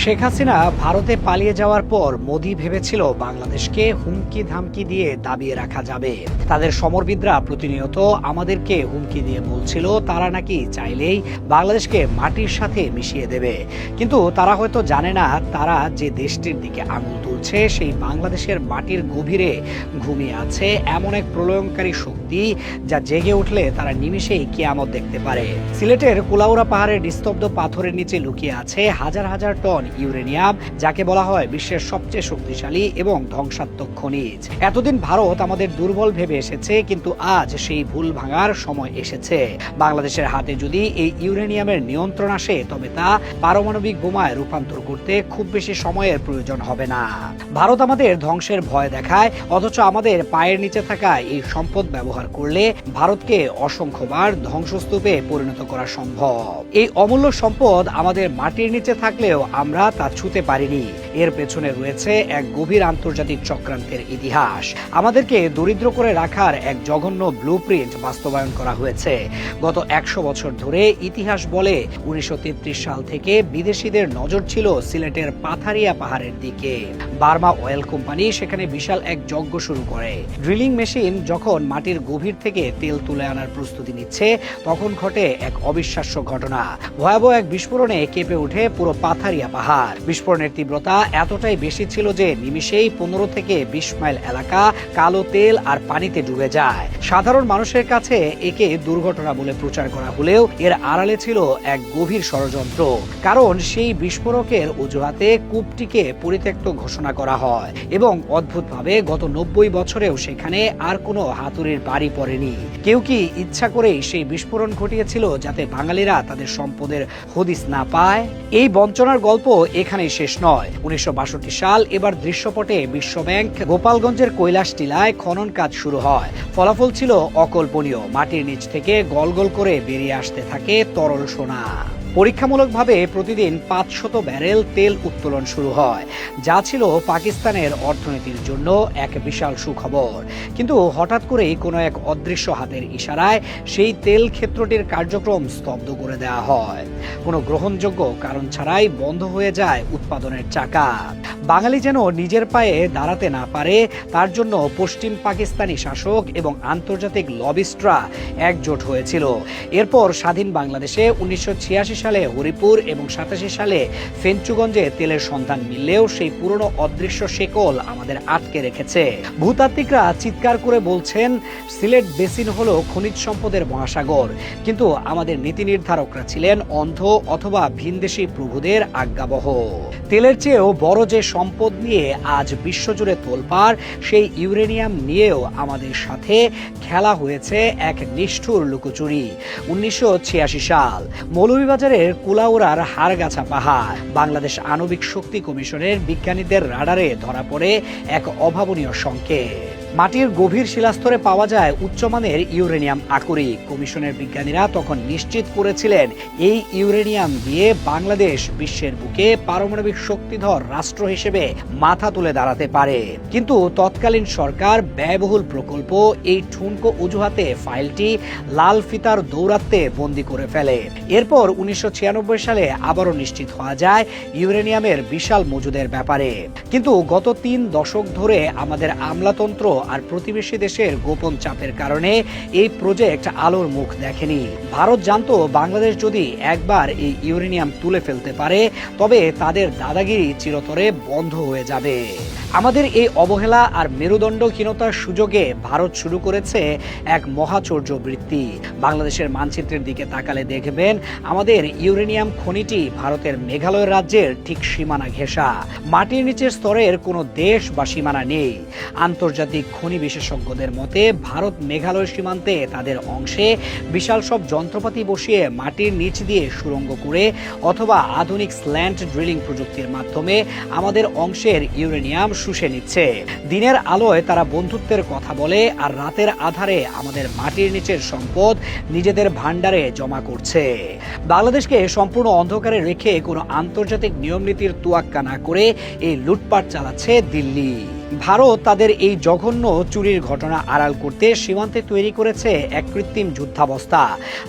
শেখ হাসিনা ভারতে পালিয়ে যাওয়ার পর মোদি ভেবেছিল বাংলাদেশকে হুমকি ধামকি দিয়ে দাবিয়ে রাখা যাবে। তাদের সমরবিদরা প্রতিনিয়ত আমাদেরকে হুমকি দিয়ে বলছিল তারা নাকি চাইলেই বাংলাদেশকে মাটির সাথে মিশিয়ে দেবে। কিন্তু তারা হয়তো জানে না তারা যে দেশটির দিকে আঙুল তুলছে সেই বাংলাদেশের মাটির গভীরে ঘুমিয়ে আছে এমন এক প্রলয়ঙ্কারী শক্তি যা জেগে উঠলে তারা নিমিষেই কিয়ামত দেখতে পারে। সিলেটের কুলাউড়া পাহাড়ের নিস্তব্ধ পাথরের নিচে লুকিয়ে আছে হাজার হাজার টন ইউরেনিয়াম, যাকে বলা হয় বিশ্বের সবচেয়ে শক্তিশালী এবং ধ্বংসাত্মক খনিজ। এতদিন ভারত আমাদের দুর্বল ভেবে এসেছে, কিন্তু আজ সেই ভুল ভাঙার সময় এসেছে। বাংলাদেশের হাতে যদি এই ইউরেনিয়ামের নিয়ন্ত্রণ আসে তবে তা পারমাণবিক বোমায় রূপান্তর করতে খুব বেশি সময়ের প্রয়োজন হবে না। ভারত আমাদের ধ্বংসের ভয় দেখায়, অথচ আমাদের পায়ের নিচে থাকা এই সম্পদ ব্যবহার করলে ভারতকে অসংখ্যবার ধ্বংসস্তূপে পরিণত করা সম্ভব। এই অমূল্য সম্পদ আমাদের মাটির নিচে থাকলেও আমরা তা ছুঁতে পারিনি। এর পেছনে রয়েছে এক গভীর আন্তর্জাতিক চক্রান্তের ইতিহাস। আমাদেরকে দরিদ্র করে রাখার এক জঘন্য ব্লুপ্রিন্ট বাস্তবায়ন করা হয়েছে। গত 100 বছর ধরে ইতিহাস বলে 1933 সাল থেকে বিদেশিদের নজর ছিল সিলেটের পাথারিয়া পাহাড়ের দিকে। বার্মা অয়েল কোম্পানি সেখানে বিশাল এক যজ্ঞ শুরু করে। ড্রিলিং মেশিন যখন মাটির গভীর থেকে তেল তুলে আনার প্রস্তুতি নিচ্ছে তখন ঘটে এক অবিশ্বাস্য ঘটনা। ভয়াবহ এক বিস্ফোরণে কেঁপে ওঠে পুরো পাথারিয়া পাহাড়। বিস্ফোরণের তীব্রতা এতটাই বেশি ছিল যে নিমিষেই 15 থেকে 20 মাইল এলাকা কালো তেল আর পানিতে ডুবে যায়। সাধারণ মানুষের কাছে একে দুর্ঘটনা বলে প্রচার করা হলেও এর আড়ালে ছিল এক গভীর ষড়যন্ত্র। কারণ সেই বিস্ফোরকের অজুহাতে কূপটিকে পরিত্যক্ত ঘোষণা করা হয় এবং অদ্ভুতভাবে গত 90 বছরেও সেখানে আর কোনো হাতুড়ির বাড়ি পড়েনি। কেউ কি ইচ্ছা করেই সেই বিস্ফোরণ ঘটিয়েছিল যাতে বাঙালিরা তাদের সম্পদের হদিস না পায়? এই বঞ্চনার গল্প এখানেই শেষ নয়। 1962 সাল এবার দৃশ্যপটে বিশ্বব্যাংক গোপালগঞ্জের কৈলাস টিলায় খনন কাজ শুরু হয়। ফলাফল ছিল অকল্পনীয়। মাটির নিচ থেকে গল গল করে বেরিয়ে আসতে থাকে তরল সোনা। পরীক্ষামূলকভাবে প্রতিদিন 500 ব্যারেল তেল উত্তোলন শুরু হয়, যা ছিল পাকিস্তানের অর্থনীতির জন্য এক বিশাল সুখবর। কিন্তু হঠাৎ করেই কোনো এক অদৃশ্য হাতের ইশারায় সেই তেল ক্ষেত্রটির কার্যক্রম স্তব্ধ করে দেওয়া হয়। কোনো গ্রহণযোগ্য কারণ ছাড়াই বন্ধ হয়ে যায় উৎপাদনের চাকা। বাঙালি যেন নিজের পায়ে দাঁড়াতে না পারে তার জন্য পশ্চিম পাকিস্তানি শাসক এবং আন্তর্জাতিক লবিস্টরা একজোট হয়েছিল। এরপর স্বাধীন বাংলাদেশে 1986 সালে হরিপুর এবং 87 সালে ফেঞ্চুগঞ্জে তেলের সন্ধান মিললেও সেই পুরনো অদৃশ্য শেকল আমাদের আটকে রেখেছে। ভূতাত্ত্বিকরা চিৎকার করে বলছেন সিলেট বেসিন হলো খনিজ সম্পদের মহাসাগর, কিন্তু আমাদের নীতি নির্ধারকরা ছিলেন অন্ধ অথবা ভিনদেশী প্রভুদের আজ্ঞাবহ। তেলের চেয়েও বড় যে সম্পদ নিয়ে আজ বিশ্বজুড়ে তোলপাড়, সেই ইউরেনিয়াম নিয়েও আমাদের সাথে খেলা হয়েছে এক নিষ্ঠুর লুকোচুরি। 1986 সাল মৌলভীবাজারের কুলাউড়ার হাড়গাছা পাহাড় বাংলাদেশ আণবিক শক্তি কমিশনের বিজ্ঞানীদের রাডারে ধরা পড়ে এক অভাবনীয় সংকেত। মাটির গভীর শিলাস্তরে পাওয়া যায় উচ্চমানের ইউরেনিয়াম আকরিক। কমিশনের বিজ্ঞানীরা তখন নিশ্চিত করেছিলেন এই ইউরেনিয়াম দিয়ে বাংলাদেশ বিশ্বের বুকে পারমাণবিক শক্তিধর রাষ্ট্র হিসেবে মাথা তুলে দাঁড়াতে পারে। কিন্তু তৎকালীন সরকার ব্যয়বহুল প্রকল্প এই ঠুনকো অজুহাতে ফাইলটি লাল ফিতার দৌরাত্মে বন্দী করে ফেলে। এরপর 1996 সালে আবারও নিশ্চিত হওয়া যায় ইউরেনিয়ামের বিশাল মজুদের ব্যাপারে। কিন্তু গত 3 দশক ধরে আমাদের আমলাতন্ত্র আর প্রতিবেশী দেশের গোপন চাপের কারণে এই প্রজেক্ট আলোর মুখ দেখেনি। ভারত জানতো বাংলাদেশ যদি একবার এই ইউরেনিয়াম তুলে ফেলতে পারে তবে তাদের দাদাগিরি চিরতরে বন্ধ হয়ে যাবে। আমাদের এই অবহেলা আর মেরুদণ্ডহীনতার সুযোগে ভারত শুরু করেছে এক মহাচর্য বৃত্তি। বাংলাদেশের মানচিত্রের দিকে তাকালে দেখবেন আমাদের ইউরেনিয়াম খনিটি ভারতের মেঘালয় রাজ্যের ঠিক সীমানা ঘেঁষা। মাটির নিচের স্তরের কোনো দেশ বা সীমানা নেই। আন্তর্জাতিক খনি বিশেষজ্ঞদের মতে ভারত মেঘালয় সীমান্তে তাদের অংশে বিশাল সব যন্ত্রপাতি বসিয়ে মাটির নিচ দিয়ে সুড়ঙ্গ করে অথবা আধুনিক স্ল্যান্ট ড্রিলিং প্রযুক্তির মাধ্যমে আমাদের অংশের ইউরেনিয়াম শুষে নিচ্ছে। দিনের আলোয় তারা বন্ধুত্বের কথা বলে আর রাতের আধারে আমাদের মাটির নিচের সম্পদ নিজেদের ভান্ডারে জমা করছে। বাংলাদেশকে সম্পূর্ণ অন্ধকারে রেখে কোনো আন্তর্জাতিক নিয়ম নীতির তোয়াক্কা না করে এই লুটপাট চালাচ্ছে দিল্লি। ভারত তাদের এই জঘন্য চুরির ঘটনা আড়াল করতে সীমান্তে তৈরি করেছে এক কৃত্রিম যুদ্ধাবস্থা।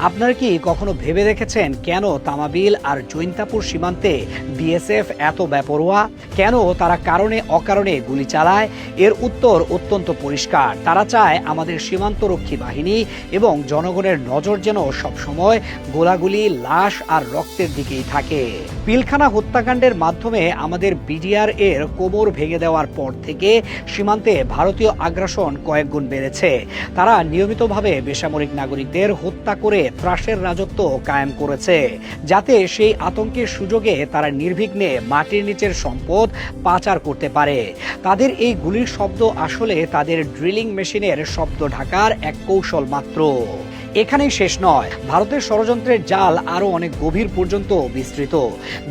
আপনারা কি কখনো ভেবে দেখেছেন কেন তামাবিল আর জৈন্তাপুর সীমান্তে বিএসএফ এত বেপরোয়া? কেন তারা কারণে অকারণে গুলি চালায়? এর উত্তর অত্যন্ত পরিষ্কার। তারা চায় আমাদের সীমান্তরক্ষী বাহিনী এবং জনগণের নজর যেন সবসময় গোলাগুলি, লাশ আর রক্তের দিকেই থাকে। পিলখানা হত্যাকাণ্ডের মাধ্যমে আমাদের বিডিআর এর কোমর ভেঙে দেওয়ার পর থেকে সীমান্তে ভারতীয় আগ্রাসন কয়েক গুণ বেড়েছে। তারা নিয়মিতভাবে বেসামরিক নাগরিকদের হত্যা করে ত্রাসের রাজত্ব কায়েম করেছে, যাতে সেই আতঙ্কের সুযোগে তারা নির্বিঘ্নে মাটির নিচের সম্পদ পাচার করতে পারে। তাদের এই গুলির শব্দ আসলে তাদের ড্রিলিং মেশিনের শব্দ ঢাকার এক কৌশল মাত্র। এখানেই শেষ নয়, ভারতের ষড়যন্ত্রের জাল আরো অনেক গভীর পর্যন্ত বিস্তৃত।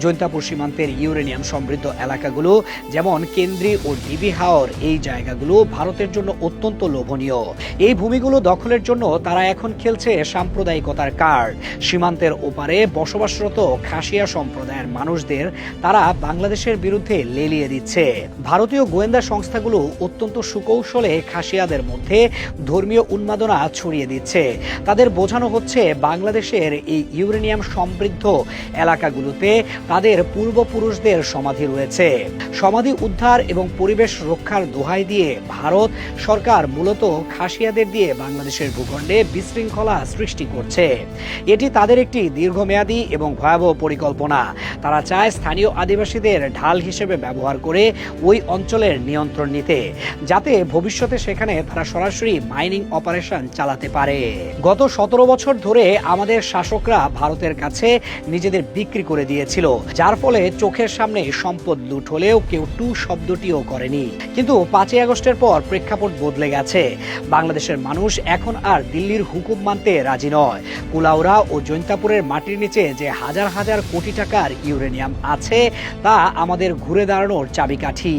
জৈন্তাপুর সীমান্তের ইউরেনিয়াম সমৃদ্ধ এলাকাগুলো যেমন কেন্দ্রি ও ডিবি হাওর, এই জায়গাগুলো ভারতের জন্য অত্যন্ত লোভনীয়। এই ভূমিগুলো দখলের জন্য তারা এখন খেলছে সাম্প্রদায়িকতার কার্ড। সীমান্তের ওপারে বসবাসরত খাসিয়া সম্প্রদায়ের মানুষদের তারা বাংলাদেশের বিরুদ্ধে লেলিয়ে দিচ্ছে। ভারতীয় গোয়েন্দা সংস্থাগুলো অত্যন্ত সুকৌশলে খাসিয়াদের মধ্যে ধর্মীয় উন্মাদনা ছড়িয়ে দিচ্ছে। তাদের বোঝানো হচ্ছে বাংলাদেশের এই ইউরেনিয়াম সমৃদ্ধ এলাকাগুলোতে তাদের পূর্বপুরুষদের সমাধি রয়েছে। সমাধি উদ্ধার এবং পরিবেশ রক্ষার দোহাই দিয়ে ভারত সরকার মূলত খাসিয়াদের দিয়ে বাংলাদেশের ভূখণ্ডে বিশৃঙ্খলা সৃষ্টি করছে। এটি তাদের একটি দীর্ঘমেয়াদী এবং ভয়াবহ পরিকল্পনা। তারা চায় স্থানীয় আদিবাসীদের ঢাল হিসেবে ব্যবহার করে ওই অঞ্চলের নিয়ন্ত্রণ নিতে, যাতে ভবিষ্যতে সেখানে তারা সরাসরি মাইনিং অপারেশন চালাতে পারে। গত 17 বছর ধরে আমাদের শাসকরা ভারতের কাছে নিজেদের বিক্রি করে দিয়েছিল, যার ফলে চোখের সামনে সম্পদ লুট হলেও কেউ টু শব্দটিও করেনি। কিন্তু 5ই আগস্টের পর প্রেক্ষাপট বদলে গেছে। বাংলাদেশের মানুষ এখন আর দিল্লির হুকুম মানতে রাজি নয়। কুলাউড়া ও জৈন্তাপুরের মাটির নিচে যে হাজার হাজার কোটি টাকার ইউরেনিয়াম আছে, তা আমাদের ঘুরে দাঁড়ানোর চাবিকাঠি।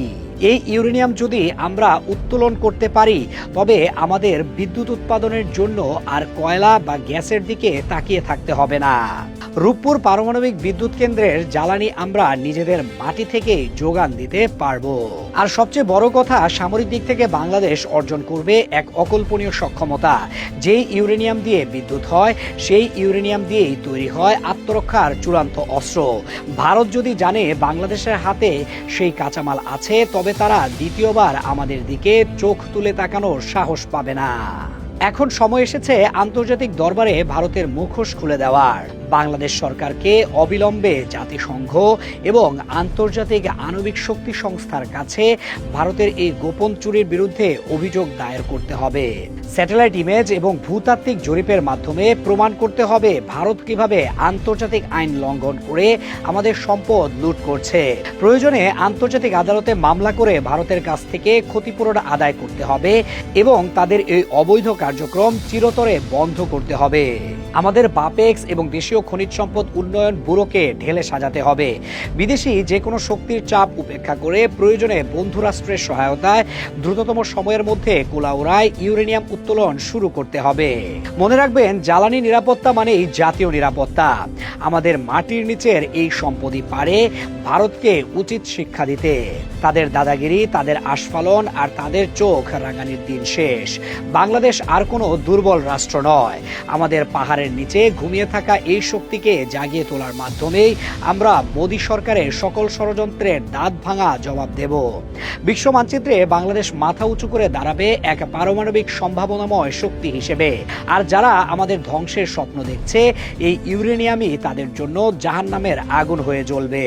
এই ইউরেনিয়াম যদি আমরা উত্তোলন করতে পারি, তবে আমাদের বিদ্যুৎ উৎপাদনের জন্য আর কয়লা বা গ্যাসের দিকে তাকিয়ে থাকতে হবে না। রূপপুর পারমাণবিক বিদ্যুৎ কেন্দ্রের জ্বালানি আমরা নিজেদের মাটি থেকে যোগান দিতে পারবো। আর সবচেয়ে বড় কথা, সামরিক দিক থেকে বাংলাদেশ অর্জন করবে এক অকল্পনীয় সক্ষমতা। যেই ইউরেনিয়াম দিয়ে বিদ্যুৎ হয়, সেই ইউরেনিয়াম দিয়েই তৈরি হয় আত্মরক্ষার চূড়ান্ত অস্ত্র। ভারত যদি জানে বাংলাদেশের হাতে সেই কাঁচামাল আছে, তবে তারা দ্বিতীয়বার আমাদের দিকে চোখ তুলে তাকানোর সাহস পাবে না। এখন সময় এসেছে আন্তর্জাতিক দরবারে ভারতের মুখোশ খুলে দেওয়ার। বাংলাদেশ সরকারকে অবিলম্বে জাতিসংঘ এবং আন্তর্জাতিক আণবিক শক্তি সংস্থার কাছে ভারতের এই গোপন চুরির বিরুদ্ধে অভিযোগ দায়ের করতে হবে। স্যাটেলাইট ইমেজ এবং ভূতাত্ত্বিক জরিপের মাধ্যমে প্রমাণ করতে হবে ভারত কিভাবে আন্তর্জাতিক আইন লঙ্ঘন করে আমাদের সম্পদ লুট করছে। প্রয়োজনে আন্তর্জাতিক আদালতে মামলা করে ভারতের কাছ থেকে ক্ষতিপূরণ আদায় করতে হবে এবং তাদের এই অবৈধ কার্যক্রম চিরতরে বন্ধ করতে হবে। আমাদের বাপেক্স এবং দেশীয় খনিজ সম্পদ উন্নয়ন ব্যুরোকে ঢেলে সাজাতে হবে। বিদেশি যে কোনো শক্তির চাপ উপেক্ষা করে প্রয়োজনে বন্ধু রাষ্ট্রের সহায়তায় দ্রুততম সময়ের মধ্যে কুলাউড়ায় ইউরেনিয়াম উত্তোলন শুরু করতে হবে। মনে রাখবেন, জ্বালানি নিরাপত্তা মানেই জাতীয় নিরাপত্তা। আমাদের মাটির নিচের এই সম্পদই পারে ভারতকে উচিত শিক্ষা দিতে। তাদের দাদাগিরি, তাদের আস্ফালন আর তাদের চোখ রাঙানির দিন শেষ। বাংলাদেশ আর কোনো দুর্বল রাষ্ট্র নয়। আমাদের পাহাড়ের নিচে ঘুমিয়ে থাকা এই শক্তিকে জাগিয়ে তোলার মাধ্যমেই আমরা মোদী সরকারের সকল ষড়যন্ত্রের দাঁত ভাঙা জবাব দেব। বিশ্ব মানচিত্রে বাংলাদেশ মাথা উঁচু করে দাঁড়াবে এক পারমাণবিক সম্ভাবনাময় শক্তি হিসেবে। আর যারা আমাদের ধ্বংসের স্বপ্ন দেখছে, এই ইউরেনিয়ামই তাদের জন্য জাহান্নামের আগুন হয়ে জ্বলবে।